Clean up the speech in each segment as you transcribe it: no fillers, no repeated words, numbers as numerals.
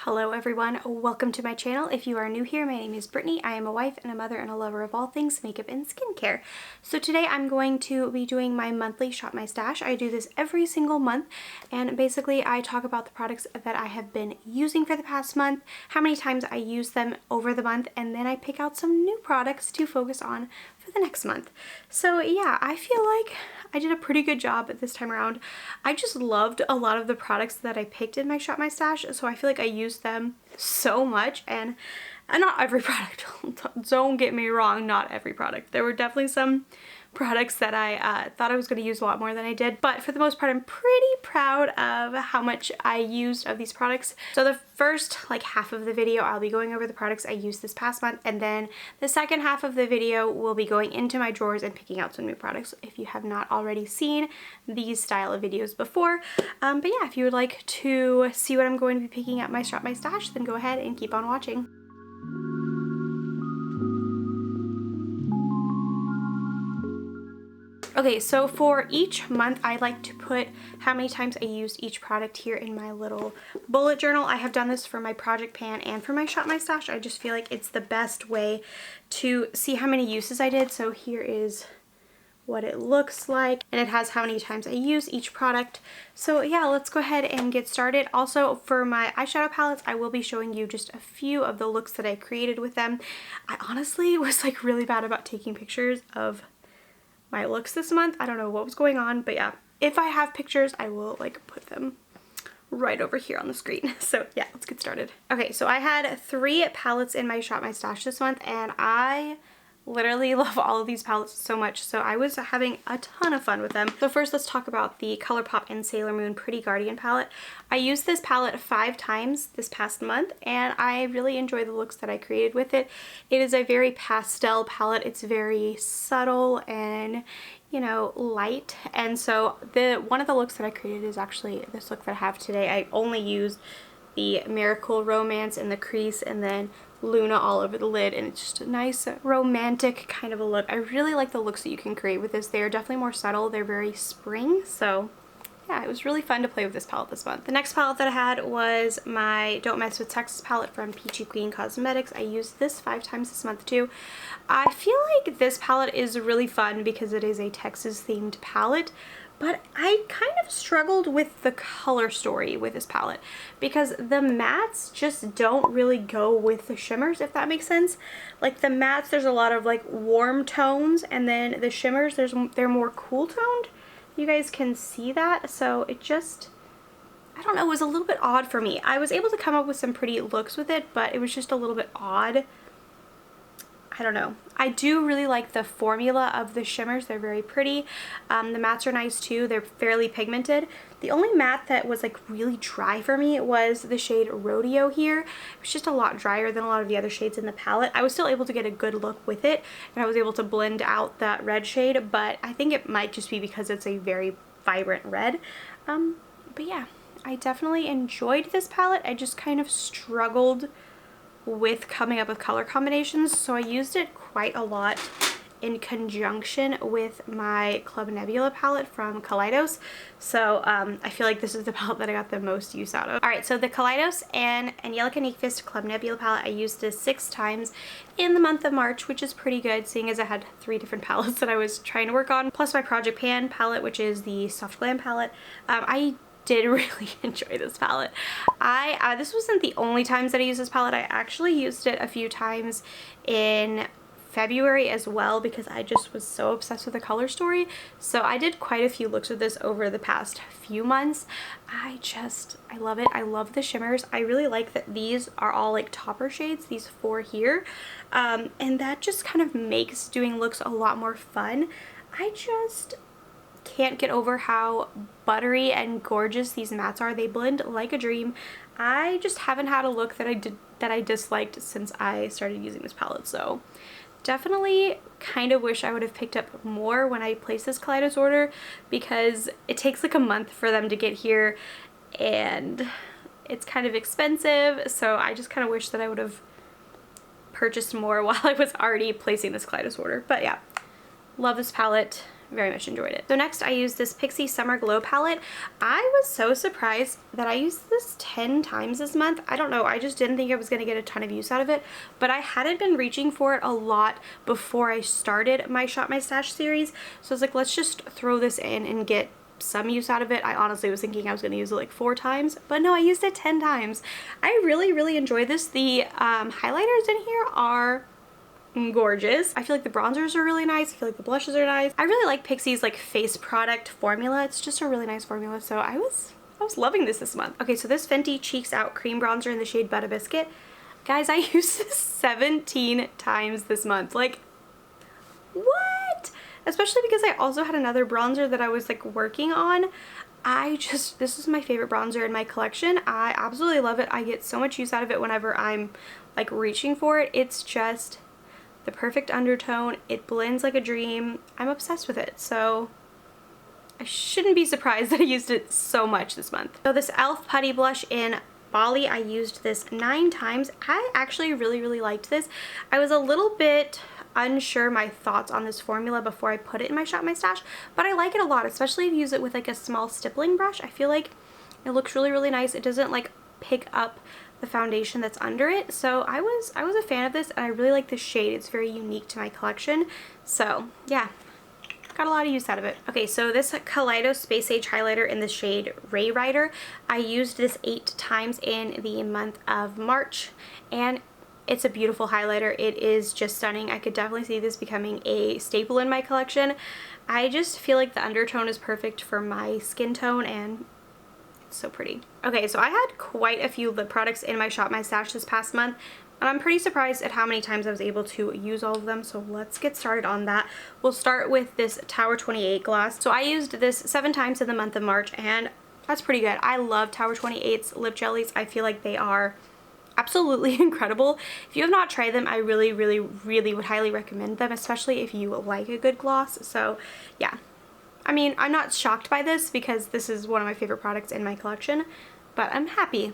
Hello everyone, welcome to my channel. If you are new here, my name is Brittany. I am a wife and a mother and a lover of all things makeup and skincare. So today I'm going to be doing my monthly Shop My Stash. I do this every single month and basically I talk about the products that I have been using for the past month, how many times I use them over the month, and then I pick out some new products to focus on for the next month. So yeah, I feel like I did a pretty good job this time around. I just loved a lot of the products that I picked in my Shop My Stash, so I feel like I used them so much, and not every product. Don't get me wrong, not every product. There were definitely some products that I thought I was going to use a lot more than I did, but for the most part I'm pretty proud of how much I used of these products. So the first half of the video I'll be going over the products I used this past month, and then the second half of the video will be going into my drawers and picking out some new products if you have not already seen these style of videos before. But yeah, if you would like to see what I'm going to be picking at my Shop My Stash, then go ahead and keep on watching. Okay, so for each month, I like to put how many times I used each product here in my little bullet journal. I have done this for my project pan and for my Shop My Stash. I just feel like it's the best way to see how many uses I did. So here is what it looks like, and it has how many times I use each product. So yeah, let's go ahead and get started. Also, for my eyeshadow palettes, I will be showing you just a few of the looks that I created with them. I honestly was really bad about taking pictures of my looks this month. I don't know what was going on, but yeah, if I have pictures, I will put them right over here on the screen. So yeah, let's get started. Okay, so I had 3 palettes in my Shop My Stash this month, and I literally love all of these palettes so much, so I was having a ton of fun with them. So first, let's talk about the Colourpop and Sailor Moon Pretty Guardian palette. I used this palette 5 times this past month, and I really enjoy the looks that I created with it. It is a very pastel palette. It's very subtle and, you know, light, and so one of the looks that I created is actually this look that I have today. I only used the Miracle Romance in the crease and then Luna all over the lid, and it's just a nice romantic kind of a look. I really like the looks that you can create with this. They are definitely more subtle. They're very spring, so yeah, it was really fun to play with this palette this month. The next palette that I had was my Don't Mess With Texas palette from Peachy Queen Cosmetics. I used this 5 times this month too. I feel like this palette is really fun because it is a Texas themed palette, but I kind of struggled with the color story with this palette because the mattes just don't really go with the shimmers, if that makes sense. Like the mattes, there's a lot of warm tones, and then the shimmers, they're more cool toned. You guys can see that, so it just, I don't know, it was a little bit odd for me. I was able to come up with some pretty looks with it, but it was just a little bit odd. I don't know. I do really like the formula of the shimmers. They're very pretty. The mattes are nice too. They're fairly pigmented. The only matte that was really dry for me was the shade Rodeo here. It was just a lot drier than a lot of the other shades in the palette. I was still able to get a good look with it, and I was able to blend out that red shade, but I think it might just be because it's a very vibrant red. But yeah, I definitely enjoyed this palette. I just kind of struggled with coming up with color combinations, so I used it quite a lot in conjunction with my Club Nebula palette from Kaleidos. So I feel like this is the palette that I got the most use out of. Alright, so the Kaleidos and Angelica Nyqvist Club Nebula palette, I used this 6 times in the month of March, which is pretty good seeing as I had 3 different palettes that I was trying to work on, plus my Project Pan palette, which is the Soft Glam palette. I did really enjoy this palette. This wasn't the only times that I used this palette. I actually used it a few times in February as well because I just was so obsessed with the color story. So I did quite a few looks with this over the past few months. I love it. I love the shimmers. I really like that these are all topper shades, these 4 here. And that just kind of makes doing looks a lot more fun. I just can't get over how buttery and gorgeous these mattes are. They blend like a dream. I just haven't had a look that I disliked since I started using this palette, so definitely kind of wish I would have picked up more when I placed this Kaleidos order because it takes a month for them to get here and it's kind of expensive, so I just kind of wish that I would have purchased more while I was already placing this Kaleidos order. But yeah, love this palette. very much enjoyed it. So next I used this Pixie Summer Glow palette. I was so surprised that I used this 10 times this month. I don't know, I just didn't think I was gonna get a ton of use out of it, but I hadn't been reaching for it a lot before I started my Shop My Stash series. So I was like, let's just throw this in and get some use out of it. I honestly was thinking I was going to use it like 4 times, but no, I used it 10 times. I really enjoy this. The highlighters in here are gorgeous. I feel like the bronzers are really nice. I feel like the blushes are nice. I really like Pixie's like face product formula. It's just a really nice formula. So I was loving this month. Okay, so this Fenty Cheeks Out cream bronzer in the shade Butter Biscuit. Guys, I used this 17 times this month. Like, what? Especially because I also had another bronzer that I was like working on. This is my favorite bronzer in my collection. I absolutely love it. I get so much use out of it whenever I'm like reaching for it. It's just the perfect undertone. It blends like a dream. I'm obsessed with it. So I shouldn't be surprised that I used it so much this month. So this e.l.f. Putty Blush in Bali, I used this 9 times. I actually really liked this. I was a little bit unsure my thoughts on this formula before I put it in my Shop My Stash, but I like it a lot, especially if you use it with like a small stippling brush. I feel like it looks really nice. It doesn't like pick up the foundation that's under it. So I was a fan of this, and I really like this shade. It's very unique to my collection. So yeah, got a lot of use out of it. Okay, so this Kaleido Space Age highlighter in the shade Ray Rider, I used this 8 times in the month of March, and it's a beautiful highlighter. It is just stunning. I could definitely see this becoming a staple in my collection. I just feel like the undertone is perfect for my skin tone, and it's so pretty. Okay, so I had quite a few lip products in my Shop My Stash this past month, and I'm pretty surprised at how many times I was able to use all of them, so let's get started on that. We'll start with this Tower 28 gloss. So I used this 7 times in the month of March, and that's pretty good. I love Tower 28's lip jellies. I feel like they are absolutely incredible. If you have not tried them, I really would highly recommend them, especially if you like a good gloss. So yeah, I mean, I'm not shocked by this because this is one of my favorite products in my collection, but I'm happy.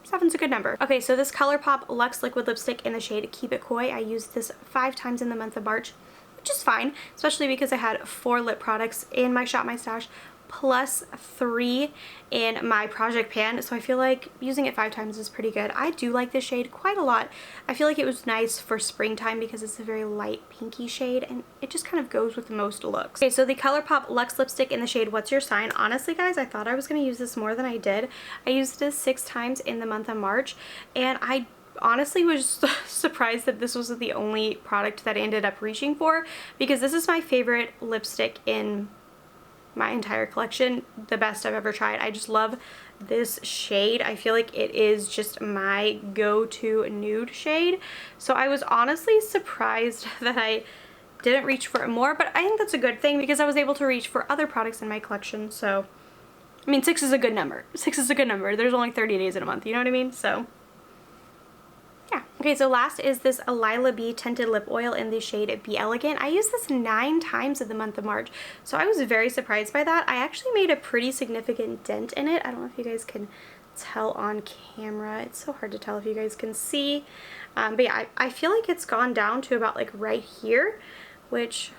7's a good number. Okay, so this Colourpop Luxe Liquid Lipstick in the shade Keep It Coy, I used this 5 times in the month of March, which is fine, especially because I had 4 lip products in my Shop My Stash, plus 3 in my project pan, so I feel like using it 5 times is pretty good. I do like this shade quite a lot. I feel like it was nice for springtime because it's a very light pinky shade, and it just kind of goes with most looks. Okay, so the Colourpop Luxe Lipstick in the shade What's Your Sign. Honestly, guys, I thought I was going to use this more than I did. I used this 6 times in the month of March, and I honestly was surprised that this was the only product that I ended up reaching for, because this is my favorite lipstick in my entire collection, the best I've ever tried. I just love this shade. I feel like it is just my go-to nude shade. So I was honestly surprised that I didn't reach for it more, but I think that's a good thing because I was able to reach for other products in my collection. So, I mean, 6 is a good number. 6 is a good number. There's only 30 days in a month, you know what I mean? So yeah. Okay, so last is this Lila B Tinted Lip Oil in the shade Be Elegant. I used this 9 times in the month of March, so I was very surprised by that. I actually made a pretty significant dent in it. I don't know if you guys can tell on camera. It's so hard to tell if you guys can see. But yeah, I feel like it's gone down to about like right here, which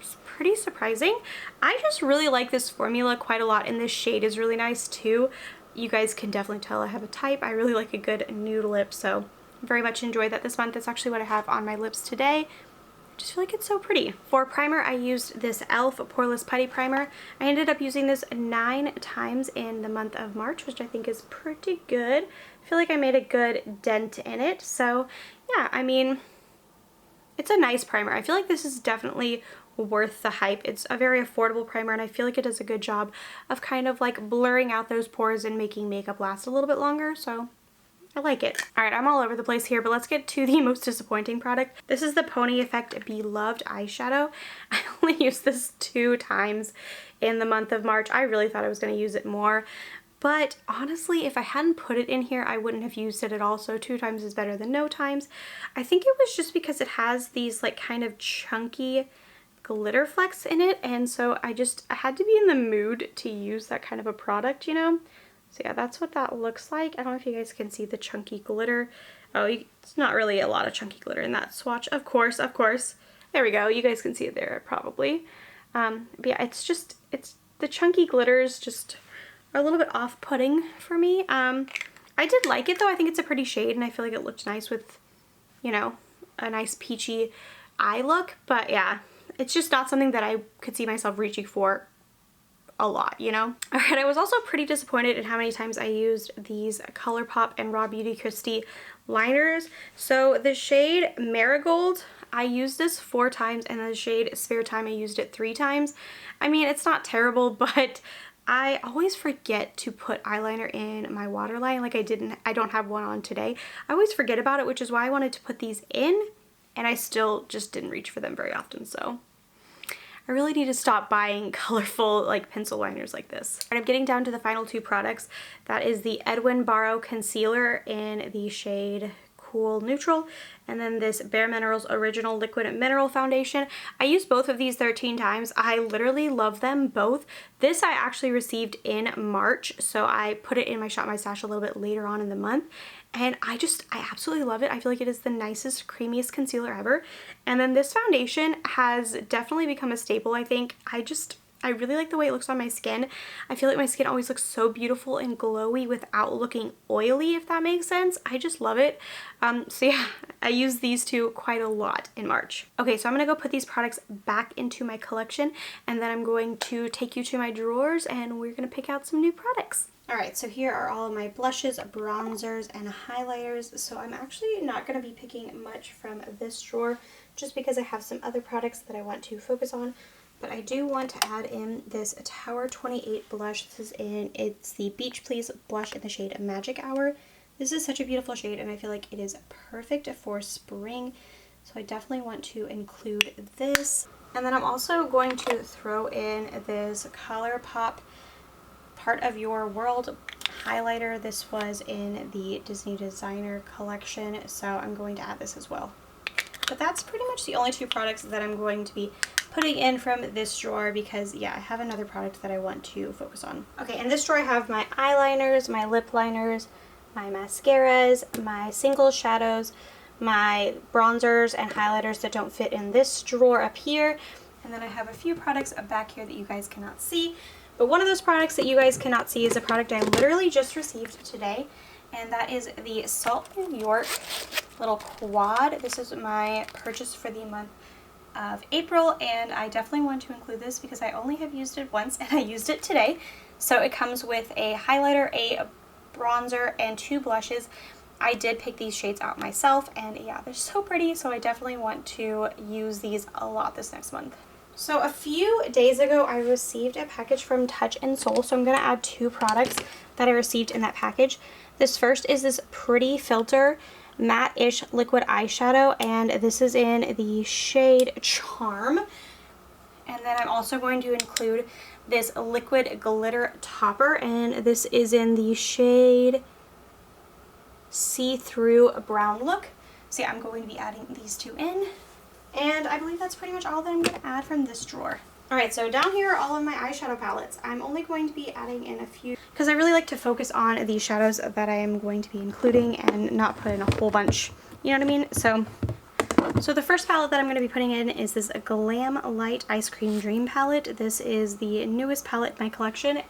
is pretty surprising. I just really like this formula quite a lot, and this shade is really nice too. You guys can definitely tell I have a type. I really like a good nude lip, so very much enjoyed that this month. That's actually what I have on my lips today. I just feel like it's so pretty. For primer, I used this e.l.f. Poreless Putty Primer. I ended up using this 9 times in the month of March, which I think is pretty good. I feel like I made a good dent in it. So yeah, I mean, it's a nice primer. I feel like this is definitely worth the hype. It's a very affordable primer, and I feel like it does a good job of kind of like blurring out those pores and making makeup last a little bit longer. So I like it. Alright, I'm all over the place here, but let's get to the most disappointing product. This is the Pony Effect Beloved eyeshadow. I only used this 2 times in the month of March. I really thought I was going to use it more, but honestly, if I hadn't put it in here, I wouldn't have used it at all, so 2 times is better than no times. I think it was just because it has these like kind of chunky glitter flecks in it, and so I had to be in the mood to use that kind of a product, you know? So yeah, that's what that looks like. I don't know if you guys can see the chunky glitter. Oh, it's not really a lot of chunky glitter in that swatch. Of course. There we go. You guys can see it there probably. But yeah, it's the chunky glitters just are a little bit off-putting for me. I did like it though. I think it's a pretty shade and I feel like it looked nice with, you know, a nice peachy eye look. But yeah, it's just not something that I could see myself reaching for a lot, you know? Alright, I was also pretty disappointed in how many times I used these Colourpop and Raw Beauty Kristi liners. So the shade Marigold, I used this 4 times, and the shade Spare Time, I used it 3 times. I mean, it's not terrible, but I always forget to put eyeliner in my waterline. Like I don't have one on today. I always forget about it, which is why I wanted to put these in, and I still just didn't reach for them very often, so I really need to stop buying colorful like pencil liners like this. And I'm getting down to the final 2 products. That is the Edwin Barrow Concealer in the shade Cool Neutral, and then this Bare Minerals Original Liquid Mineral Foundation. I used both of these 13 times. I literally love them both. This I actually received in March, so I put it in my Shop My Stash a little bit later on in the month. And I absolutely love it. I feel like it is the nicest, creamiest concealer ever. And then this foundation has definitely become a staple, I think. I really like the way it looks on my skin. I feel like my skin always looks so beautiful and glowy without looking oily, if that makes sense. I just love it. So yeah, I use these 2 quite a lot in March. Okay, so I'm gonna go put these products back into my collection, and then I'm going to take you to my drawers and we're gonna pick out some new products. Alright, so here are all of my blushes, bronzers, and highlighters. So I'm actually not going to be picking much from this drawer just because I have some other products that I want to focus on. But I do want to add in this Tower 28 blush. It's the Beach Please blush in the shade Magic Hour. This is such a beautiful shade and I feel like it is perfect for spring. So I definitely want to include this. And then I'm also going to throw in this Colourpop Part of Your World highlighter. This was in the Disney Designer collection, so I'm going to add this as well. But that's pretty much the only 2 products that I'm going to be putting in from this drawer because, yeah, I have another product that I want to focus on. Okay, in this drawer I have my eyeliners, my lip liners, my mascaras, my single shadows, my bronzers and highlighters that don't fit in this drawer up here, and then I have a few products back here that you guys cannot see. But one of those products that you guys cannot see is a product I literally just received today, and that is the Salt New York little quad. This is my purchase for the month of April, and I definitely want to include this because I only have used it once, and I used it today. So it comes with a highlighter, a bronzer, and 2 blushes. I did pick these shades out myself, and yeah, they're so pretty, so I definitely want to use these a lot this next month. So a few days ago, I received a package from Touch in Soul, so I'm going to add 2 products that I received in that package. This first is this Pretty Filter matte-ish liquid eyeshadow, and this is in the shade Charm. And then I'm also going to include this liquid glitter topper, and this is in the shade See-Through Brown Look. So yeah, I'm going to be adding these 2 in. And I believe that's pretty much all that I'm going to add from this drawer. Alright, so down here are all of my eyeshadow palettes. I'm only going to be adding in a few because I really like to focus on these shadows that I am going to be including and not put in a whole bunch, you know what I mean? So the first palette that I'm going to be putting in is this Glam Light Ice Cream Dream palette. This is the newest palette in my collection.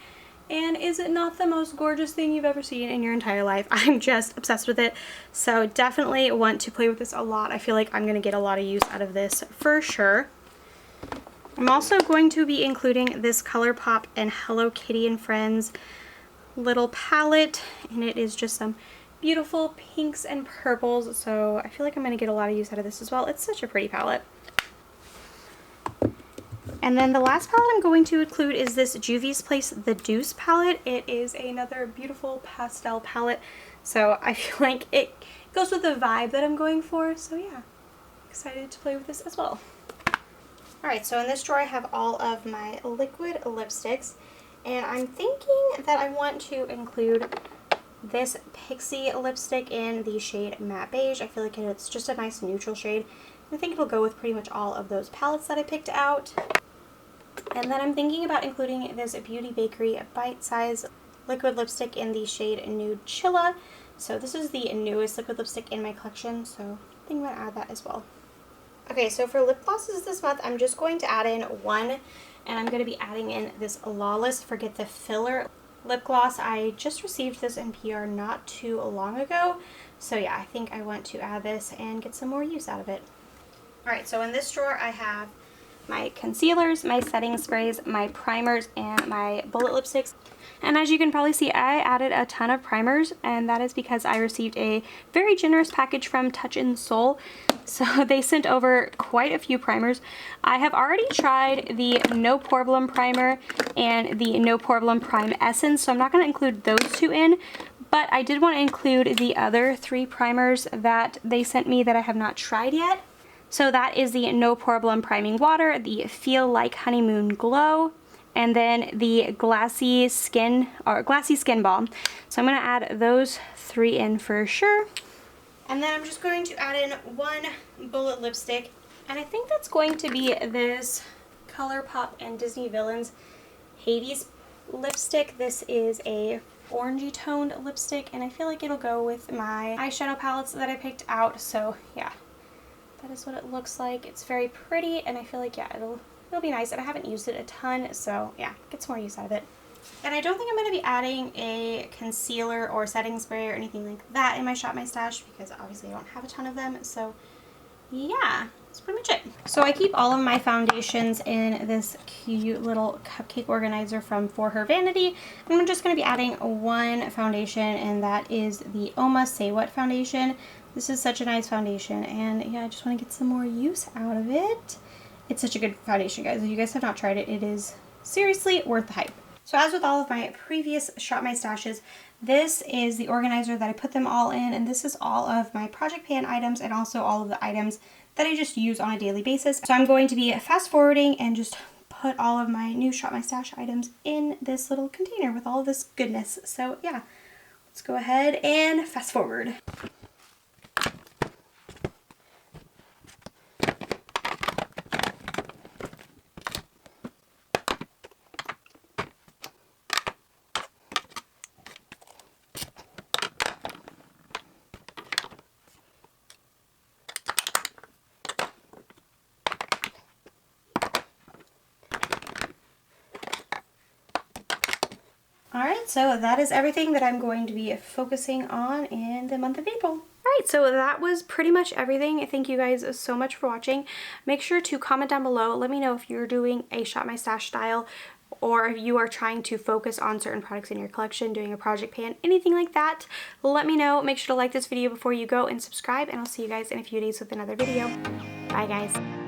And is it not the most gorgeous thing you've ever seen in your entire life? I'm just obsessed with it. So definitely want to play with this a lot. I feel like I'm going to get a lot of use out of this for sure. I'm also going to be including this Colourpop and Hello Kitty and Friends little palette. And it is just some beautiful pinks and purples. So I feel like I'm going to get a lot of use out of this as well. It's such a pretty palette. And then the last palette I'm going to include is this Juvia's Place The Deuce palette. It is another beautiful pastel palette, so I feel like it goes with the vibe that I'm going for, so yeah, excited to play with this as well. Alright, so in this drawer I have all of my liquid lipsticks, and I'm thinking that I want to include this Pixie lipstick in the shade Matte Beige. I feel like it's just a nice neutral shade. I think it'll go with pretty much all of those palettes that I picked out. And then I'm thinking about including this Beauty Bakery Bite Size liquid lipstick in the shade Nude Chilla. So this is the newest liquid lipstick in my collection, so I think I'm going to add that as well. Okay, so for lip glosses this month, I'm just going to add in one, and I'm going to be adding in this Lawless Forget the Filler lip gloss. I just received this in PR not too long ago, so yeah, I think I want to add this and get some more use out of it. Alright, so in this drawer I have my concealers, my setting sprays, my primers, and my bullet lipsticks. And as you can probably see, I added a ton of primers, and that is because I received a very generous package from Touch in Soul. So they sent over quite a few primers. I have already tried the No Problem Primer and the No Problem Prime Essence, so I'm not going to include those two in, but I did want to include the other 3 primers that they sent me that I have not tried yet. So that is the No Problem Priming Water, the Feel Like Honeymoon Glow, and then the Glassy Skin Balm. So I'm going to add those 3 in for sure. And then I'm just going to add in one bullet lipstick, and I think that's going to be this Colourpop and Disney Villains Hades lipstick. This is a orangey toned lipstick, and I feel like it'll go with my eyeshadow palettes that I picked out. So yeah, that is what it looks like. It's very pretty, and I feel like, yeah, it'll be nice, and I haven't used it a ton, so yeah, get some more use out of it. And I don't think I'm going to be adding a concealer or setting spray or anything like that in my Shop My Stash, because obviously I don't have a ton of them, so yeah, that's pretty much it. So I keep all of my foundations in this cute little cupcake organizer from For Her Vanity, and I'm just going to be adding one foundation, and that is the Oma Say What foundation. This is such a nice foundation, and yeah, I just want to get some more use out of it. It's such a good foundation, guys. If you guys have not tried it, it is seriously worth the hype. So as with all of my previous Shop My Stashes, this is the organizer that I put them all in, and this is all of my project pan items and also all of the items that I just use on a daily basis. So I'm going to be fast forwarding and just put all of my new Shop My Stash items in this little container with all of this goodness. So yeah, let's go ahead and fast forward. Alright, so that is everything that I'm going to be focusing on in the month of April. Alright, so that was pretty much everything. Thank you guys so much for watching. Make sure to comment down below. Let me know if you're doing a Shop My Stash style, or if you are trying to focus on certain products in your collection, doing a project pan, anything like that. Let me know. Make sure to like this video before you go and subscribe, and I'll see you guys in a few days with another video. Bye guys.